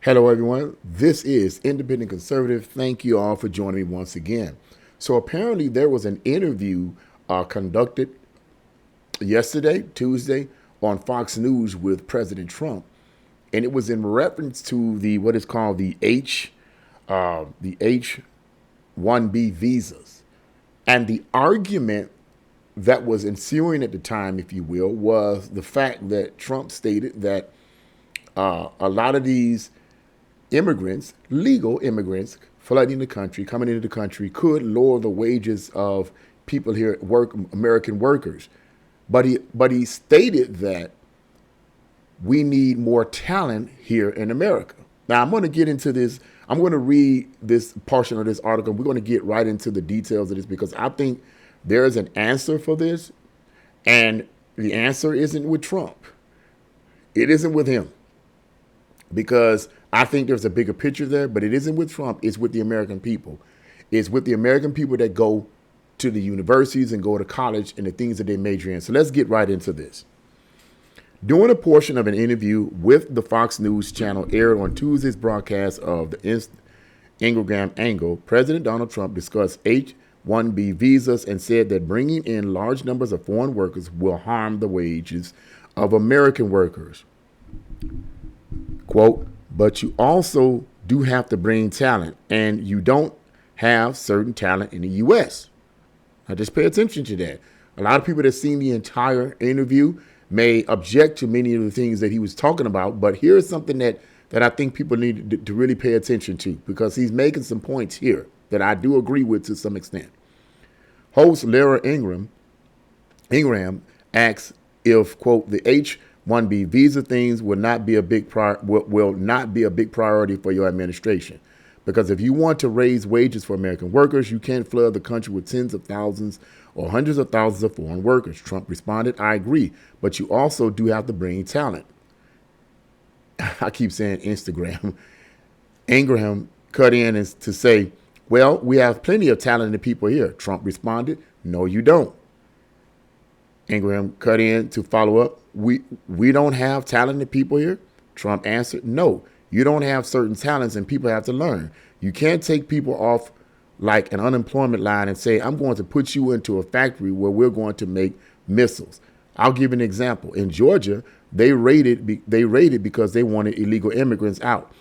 Hello, everyone. This is Independent Conservative. Thank you all for joining me once again. So, apparently, there was an interview conducted yesterday, Tuesday, on Fox News with President Trump, and it was in reference to the what is called the H-1B visas, and the argument that was ensuing at the time, if you will, was the fact that Trump stated that a lot of these immigrants, legal immigrants, flooding the country, coming into the country, could lower the wages of people here, American workers. But he stated that we need more talent here in America. Now I'm going to get into this. I'm going to read this portion of this article. We're going to get right into the details of this because I think there is an answer for this, and the answer isn't with Trump. It isn't with him, because I think there's a bigger picture there, but it isn't with Trump. It's with the American people. It's with the American people that go to the universities and go to college and the things that they major in. So let's get right into this. During a portion of an interview with the Fox News channel aired on Tuesday's broadcast of the Ingraham Angle, President Donald Trump discussed H-1B visas and said that bringing in large numbers of foreign workers will harm the wages of American workers. Quote, but you also do have to bring talent, and you don't have certain talent in the U.S. Now, just pay attention to that. A lot of people that seen the entire interview may object to many of the things that he was talking about, but here's something that I think people need to really pay attention to, because he's making some points here that I do agree with to some extent. Host Lara Ingraham asks if, quote, the H-1B visa things will not be a big priority for your administration. Because if you want to raise wages for American workers, you can't flood the country with tens of thousands or hundreds of thousands of foreign workers. Trump responded, I agree, but you also do have to bring talent. I keep saying Instagram. Ingraham cut in to say, well, we have plenty of talented people here. Trump responded, no, you don't. Ingraham cut in to follow up. We don't have talented people here. Trump answered, no, you don't have certain talents and people have to learn. You can't take people off like an unemployment line and say, I'm going to put you into a factory where we're going to make missiles. I'll give an example. In Georgia, they raided because they wanted illegal immigrants out.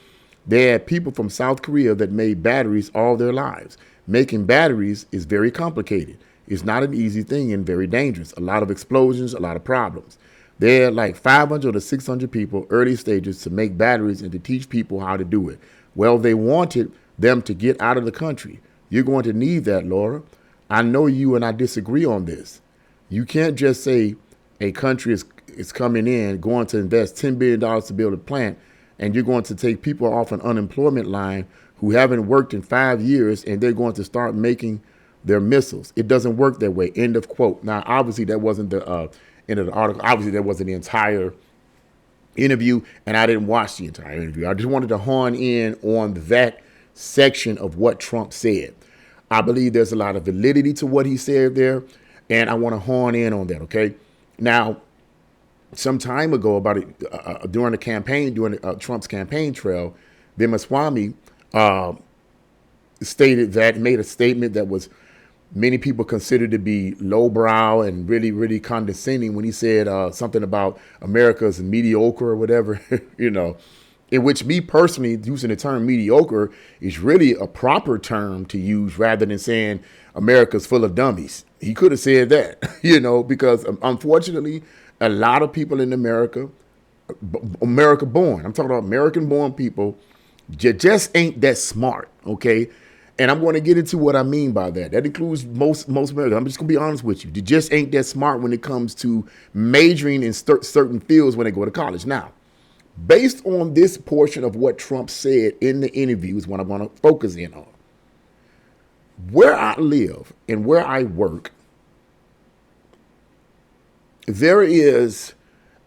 They had people from South Korea that made batteries all their lives. Making batteries is very complicated. It's not an easy thing and very dangerous. A lot of explosions, a lot of problems. They had like 500 to 600 people, early stages, to make batteries and to teach people how to do it. Well, they wanted them to get out of the country. You're going to need that, Laura. I know you and I disagree on this. You can't just say a country is coming in, going to invest $10 billion to build a plant, and you're going to take people off an unemployment line who haven't worked in 5 years, and they're going to start making their missiles. It doesn't work that way. End of quote. Now, obviously, that wasn't the end of the article. Obviously, that wasn't the entire interview, and I didn't watch the entire interview. I just wanted to hone in on that section of what Trump said. I believe there's a lot of validity to what he said there, and I want to hone in on that, okay? Now, some time ago, during the campaign, during Trump's campaign trail, Bimaswamy made a statement that was many people considered to be lowbrow and really, really condescending when he said something about America's mediocre or whatever, in which me personally, using the term mediocre is really a proper term to use rather than saying America's full of dummies. He could have said that, because unfortunately, a lot of people in America born, I'm talking about American born people, just ain't that smart, okay? And I'm going to get into what I mean by that. That includes most Americans. I'm just going to be honest with you. They just ain't that smart when it comes to majoring in certain fields when they go to college. Now, based on this portion of what Trump said in the interview is what I'm going to focus in on. Where I live and where I work, there is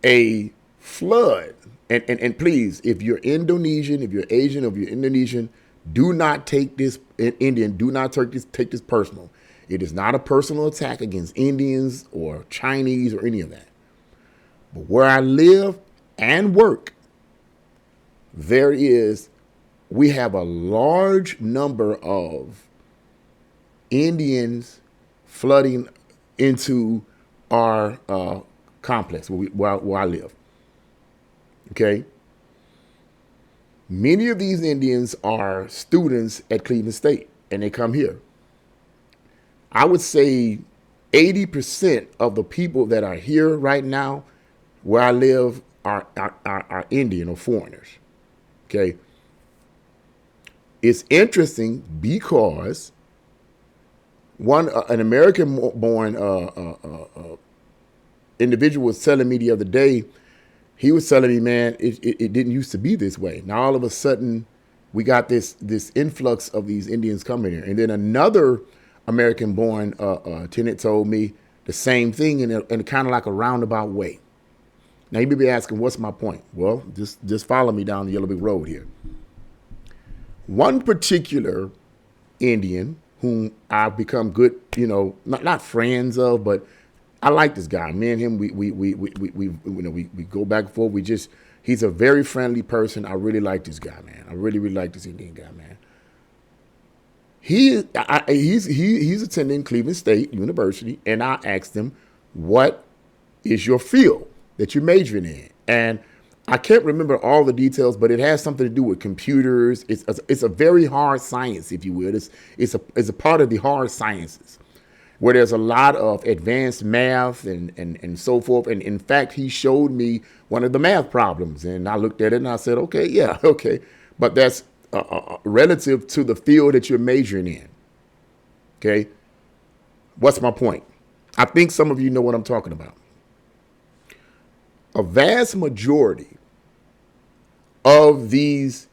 a flood. And please, if you're Indonesian, if you're Asian, if you're Indonesian, do not take this, Indian, do not take this personal. It is not a personal attack against Indians or Chinese or any of that. But where I live and work, there is, we have a large number of Indians flooding into our complex where I live. Okay? Many of these Indians are students at Cleveland State, and they come here. I would say 80% of the people that are here right now where I live are Indian or foreigners. Okay? It's interesting because an American-born individual was telling me the other day. He was telling me, man, it didn't used to be this way. Now all of a sudden, we got this influx of these Indians coming here. And then another American-born tenant told me the same thing in kind of like a roundabout way. Now you may be asking, what's my point? Well, just follow me down the Yellow Brick Road here. One particular Indian whom I've become good, not friends of, but I like this guy. Me and him, we go back and forth. He's a very friendly person. I really like this guy, man. I really, really like this Indian guy, man. He's attending Cleveland State University, and I asked him, what is your field that you're majoring in? And I can't remember all the details, but it has something to do with computers. It's a very hard science, if you will. It's a part of the hard sciences, where there's a lot of advanced math and so forth. And in fact, he showed me one of the math problems, and I looked at it and I said, okay, yeah, okay. But that's relative to the field that you're majoring in. Okay. What's my point? I think some of you know what I'm talking about. A vast majority of these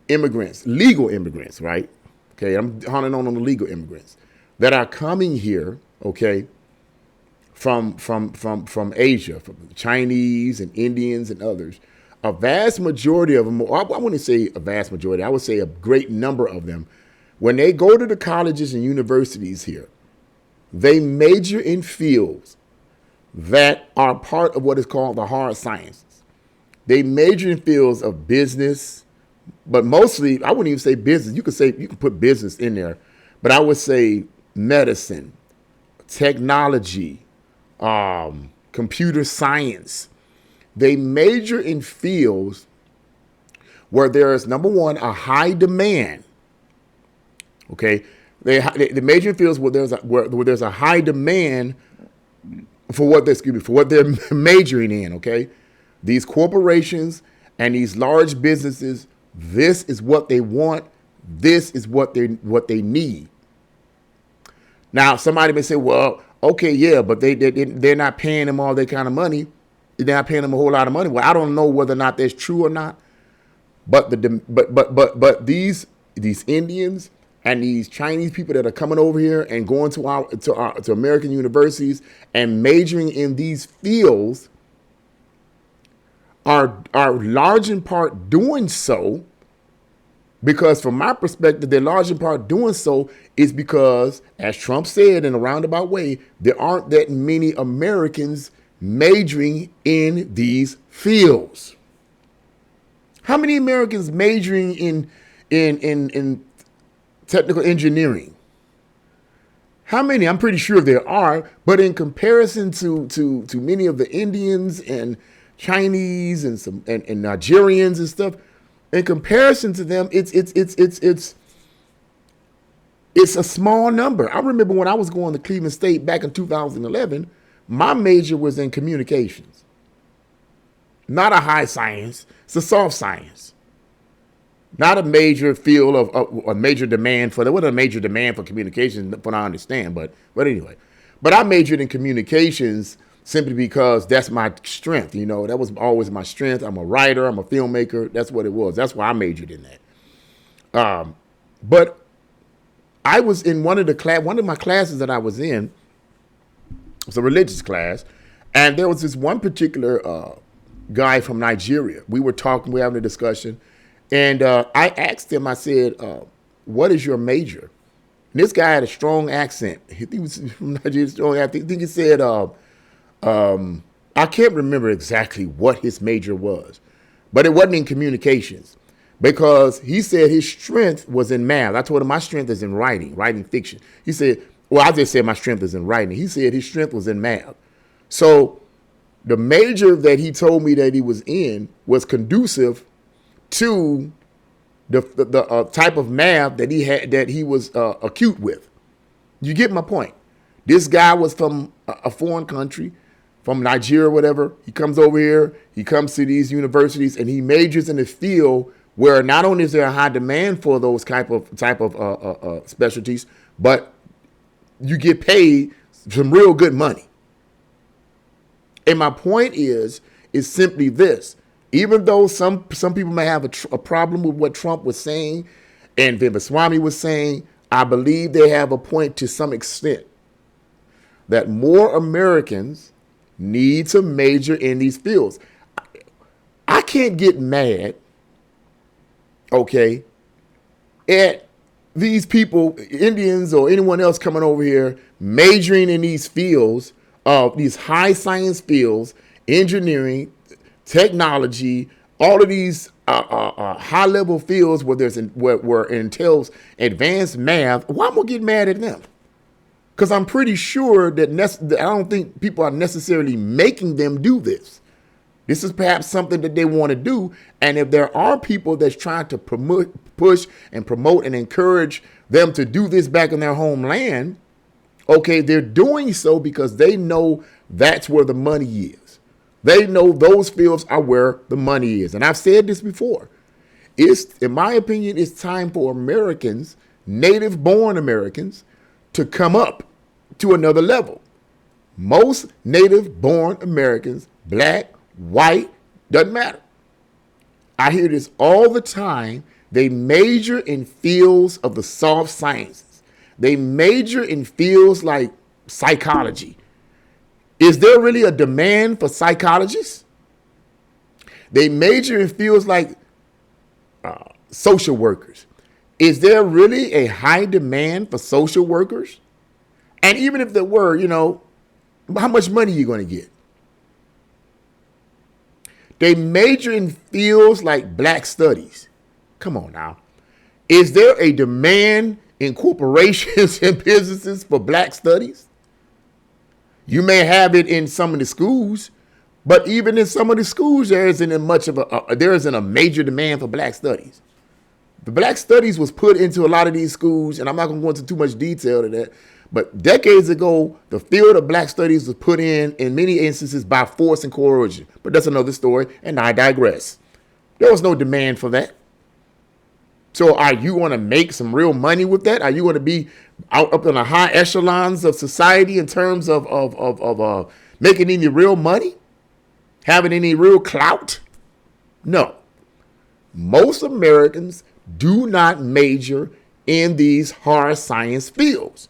immigrants, legal immigrants, right? Okay, I'm hunting on the legal immigrants that are coming here, okay, from Asia, from Chinese and Indians and others. A vast majority of them, I wouldn't say a vast majority, I would say a great number of them, when they go to the colleges and universities here, they major in fields that are part of what is called the hard sciences. They major in fields of business, but mostly, I wouldn't even say business. You can put business in there, but I would say medicine, technology, computer science. They major in fields where there is, number one, a high demand. Okay, they major in fields where there's a high demand for what they're majoring in. Okay, these corporations and these large businesses, this is what they want. This is what they need. Now, somebody may say, well, okay, yeah, but they're not paying them all that kind of money. They're not paying them a whole lot of money. Well, I don't know whether or not that's true or not. But these Indians and these Chinese people that are coming over here and going to American universities and majoring in these fields are large in part doing so because, from my perspective, they're large in part doing so is because, as Trump said in a roundabout way, there aren't that many Americans majoring in these fields. How many Americans majoring in technical engineering? How many? I'm pretty sure there are, but in comparison to many of the Indians and Chinese and Nigerians and stuff, in comparison to them, it's a small number. I remember when I was going to Cleveland State back in 2011, my major was in communications. Not a high science, it's a soft science. Not a major field of a major demand for, there wasn't a major demand for communications, from what I understand, but anyway. But I majored in communications simply because that's my strength. That was always my strength. I'm a writer, I'm a filmmaker. That's what it was. That's why I majored in that. But I was in one of my classes that I was in. It was a religious class, and there was this one particular guy from Nigeria. We were having a discussion, and I asked him, I said, what is your major? And this guy had a strong accent. He was from Nigeria, strong accent. I think he said, I can't remember exactly what his major was, but it wasn't in communications because he said his strength was in math. I told him my strength is in writing fiction. He said, well, I just said my strength is in writing. He said his strength was in math. So the major that he told me that he was in was conducive to the type of math that he had, that he was acute with. You get my point? This guy was from a foreign country, from Nigeria or whatever. He comes over here, he comes to these universities, and he majors in a field where not only is there a high demand for those type of specialties, but you get paid some real good money. And my point is simply this. Even though some people may have a problem with what Trump was saying and Vimbaswamy was saying, I believe they have a point to some extent that more Americans need to major in these fields. I can't get mad, okay, at these people, Indians or anyone else coming over here, majoring in these fields, these high science fields, engineering, technology, all of these high level fields where where it entails advanced math. Why am I gonna get mad at them? Because I'm pretty sure that I don't think people are necessarily making them do this. This is perhaps something that they want to do. And if there are people that's trying to push and promote and encourage them to do this back in their homeland, okay, they're doing so because they know that's where the money is. They know those fields are where the money is. And I've said this before. In my opinion, it's time for Americans, native-born Americans, to come up to another level. Most native-born Americans, black, white, doesn't matter. I hear this all the time. They major in fields of the soft sciences. They major in fields like psychology. Is there really a demand for psychologists? They major in fields like social workers. Is there really a high demand for social workers? And even if there were, how much money are you going to get? They major in fields like black studies. Come on now. Is there a demand in corporations and businesses for black studies? You may have it in some of the schools, but even in some of the schools, there isn't a major demand for black studies. The black studies was put into a lot of these schools, and I'm not going to go into too much detail to that, but decades ago, the field of black studies was put in many instances, by force and coercion. But that's another story, and I digress. There was no demand for that. So are you going to make some real money with that? Are you going to be up in the high echelons of society in terms of making any real money? Having any real clout? No. Most Americans do not major in these hard science fields.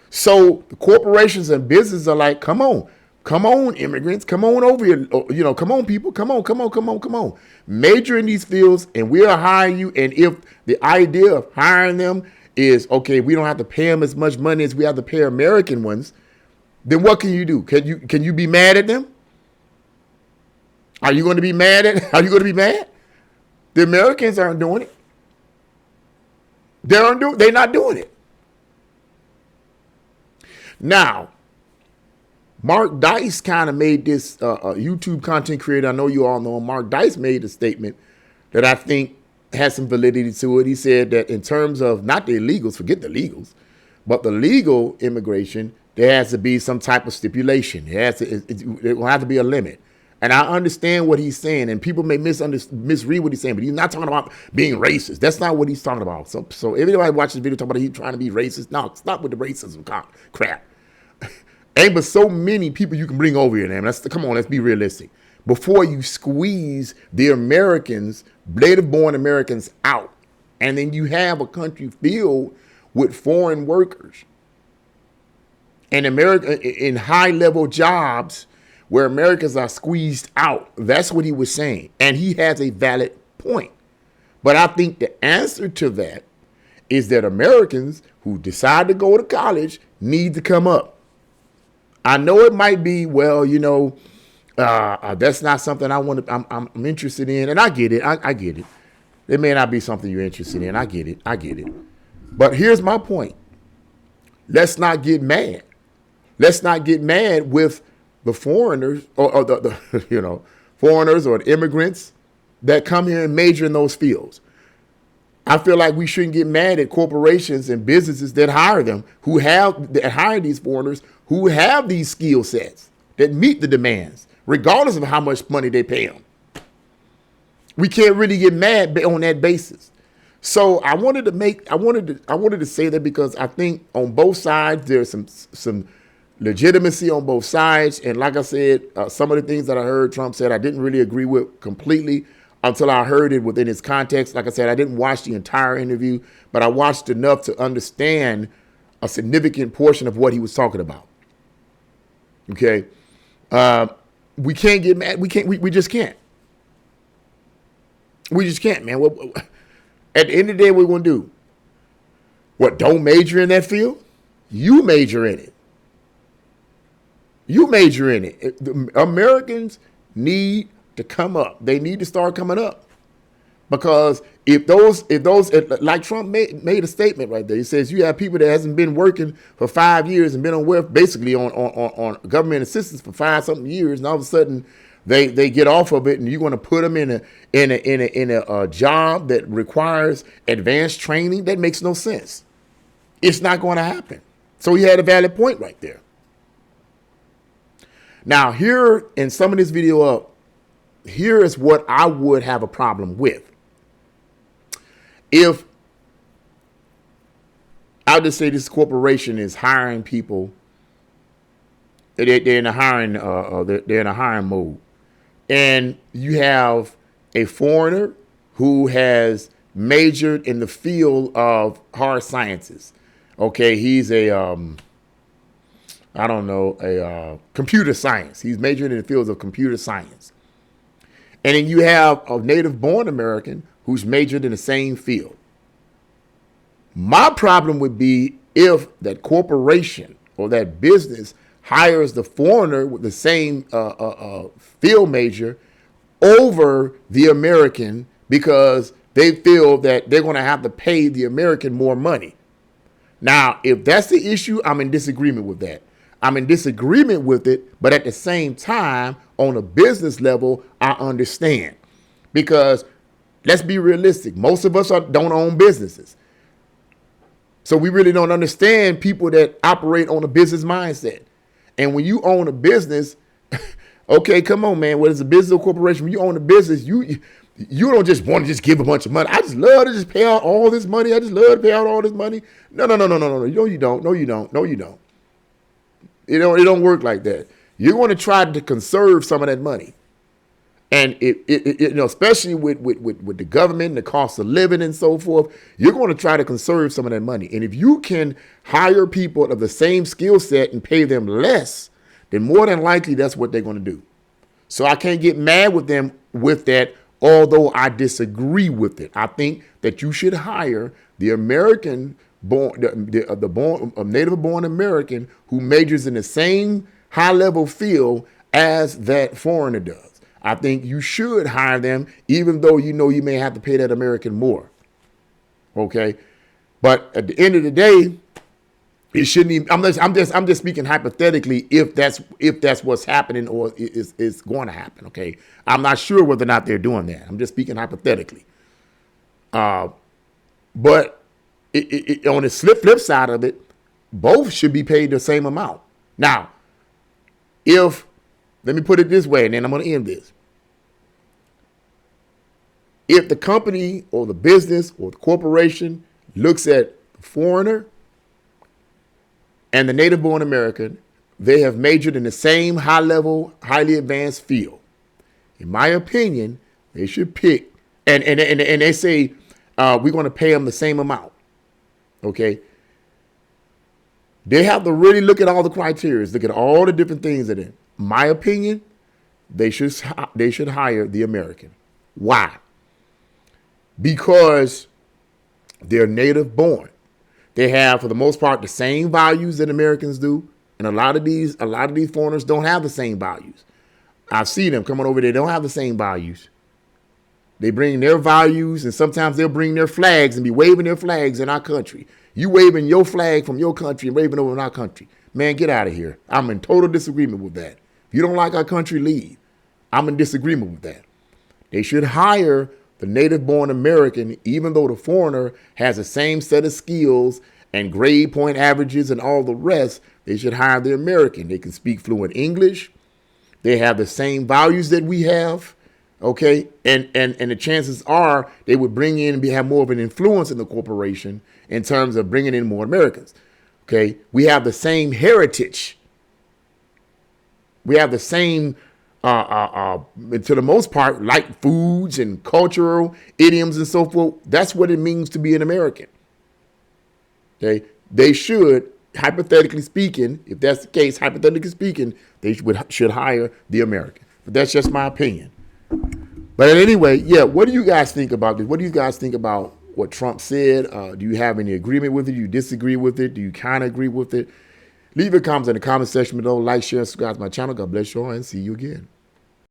So the corporations and businesses are like, come on, immigrants, come on over here. Come on, people, come on. Major in these fields and we'll hire you. And if the idea of hiring them is, okay, we don't have to pay them as much money as we have to pay American ones, then what can you do? Can you be mad at them? Are you going to be mad? The Americans aren't doing it. They're not doing it. Now, Mark Dice kind of made this YouTube content creator. I know you all know him. Mark Dice made a statement that I think has some validity to it. He said that in terms of not the illegals, forget the legals, but the legal immigration, there has to be some type of stipulation. It will have to be a limit. And I understand what he's saying, and people may misread what he's saying, but he's not talking about being racist. That's not what he's talking about. So everybody watches the video talking about he's trying to be racist. No, stop with the racism crap. Ain't but so many people you can bring over here, man. Come on, let's be realistic. Before you squeeze the Americans, native-born Americans out, and then you have a country filled with foreign workers and in high-level jobs where Americans are squeezed out. That's what he was saying. And he has a valid point. But I think the answer to that is that Americans who decide to go to college need to come up. I know it might be, That's not something I want to. I'm interested in, and I get it. I get it. It may not be something you're interested in. I get it. I get it. But here's my point. Let's not get mad. Let's not get mad with the foreigners or the foreigners or the immigrants that come here and major in those fields. I feel like we shouldn't get mad at corporations and businesses that hire them, that hire these foreigners who have these skill sets that meet the demands, regardless of how much money they pay them. We can't really get mad on that basis. So I wanted to say that because I think on both sides there's some legitimacy on both sides, and like I said, some of the things that I heard Trump said I didn't really agree with completely until I heard it within its context. Like I said, I didn't watch the entire interview, but I watched enough to understand a significant portion of what he was talking about. Okay, we can't get mad. We just can't. We just can't, man. At the end of the day, what we're going to do? What, don't major in that field? You major in it. You major in it. The Americans need to come up. They need to start coming up. Because if those, like Trump made a statement right there. He says you have people that hasn't been working for 5 years and been on welfare, basically on government assistance for 5-something years, and all of a sudden they get off of it, and you're going to put them in a job that requires advanced training. That makes no sense. It's not going to happen. So he had a valid point right there. Now here in some of this video up, here is what I would have a problem with. If I'll just say this corporation is hiring people, they're in a hiring mode, and you have a foreigner who has majored in the field of hard sciences. Okay, he's a computer science. He's majored in the fields of computer science. And then you have a native-born American who's majored in the same field. My problem would be if that corporation or that business hires the foreigner with the same field major over the American because they feel that they're going to have to pay the American more money. Now, if that's the issue, I'm in disagreement with that. I'm in disagreement with it, but at the same time, on a business level, I understand. Because let's be realistic. Most of us don't own businesses. So we really don't understand people that operate on a business mindset. And when you own a business, okay, come on, man. What is a business or corporation? When you own a business, you don't just want to just give a bunch of money. I just love to just pay out all this money. I just love to pay out all this money. No. No, you don't. No, you don't. No, you don't. It don't work like that. You're going to try to conserve some of that money. And especially with the government and the cost of living and so forth, you're going to try to conserve some of that money. And if you can hire people of the same skill set and pay them less, then more than likely that's what they're going to do. So I can't get mad with them with that, although I disagree with it. I think that you should hire the American native-born American who majors in the same high-level field as that foreigner does. I think you should hire them, even though you know you may have to pay that American more. Okay, but at the end of the day, it shouldn't even. I'm just speaking hypothetically. If that's what's happening or is going to happen. Okay, I'm not sure whether or not they're doing that. I'm just speaking hypothetically. But on the flip side of it, both should be paid the same amount. Now, let me put it this way, and then I'm going to end this. If the company or the business or the corporation looks at the foreigner and the native-born American, they have majored in the same high-level, highly advanced field. In my opinion, they should pick, and they say we're going to pay them the same amount. Okay, they have to really look at all the criteria, look at all the different things in it. My opinion, they should hire the American. Why? Because they're native born. They have, for the most part, the same values that Americans do, and a lot of these foreigners don't have the same values. I see them coming over there. They don't have the same values. They bring their values, and sometimes they'll bring their flags and be waving their flags in our country. You waving your flag from your country and waving over in our country. Man, get out of here. I'm in total disagreement with that. If you don't like our country, leave. I'm in disagreement with that. They should hire the native-born American, even though the foreigner has the same set of skills and grade point averages and all the rest. They should hire the American. They can speak fluent English. They have the same values that we have. Okay, and the chances are they would bring in and have more of an influence in the corporation in terms of bringing in more Americans. Okay, we have the same heritage. We have the same, to the most part, like foods and cultural idioms and so forth. That's what it means to be an American. Okay, they should, hypothetically speaking, if that's the case, hypothetically speaking, they should hire the American. But that's just my opinion. But anyway, yeah, what do you guys think about this? What do you guys think about what Trump said? Do you have any agreement with it? Do you disagree with it? Do you kind of agree with it? Leave your comments in the comment section below. Like, share, subscribe to my channel. God bless you all and see you again.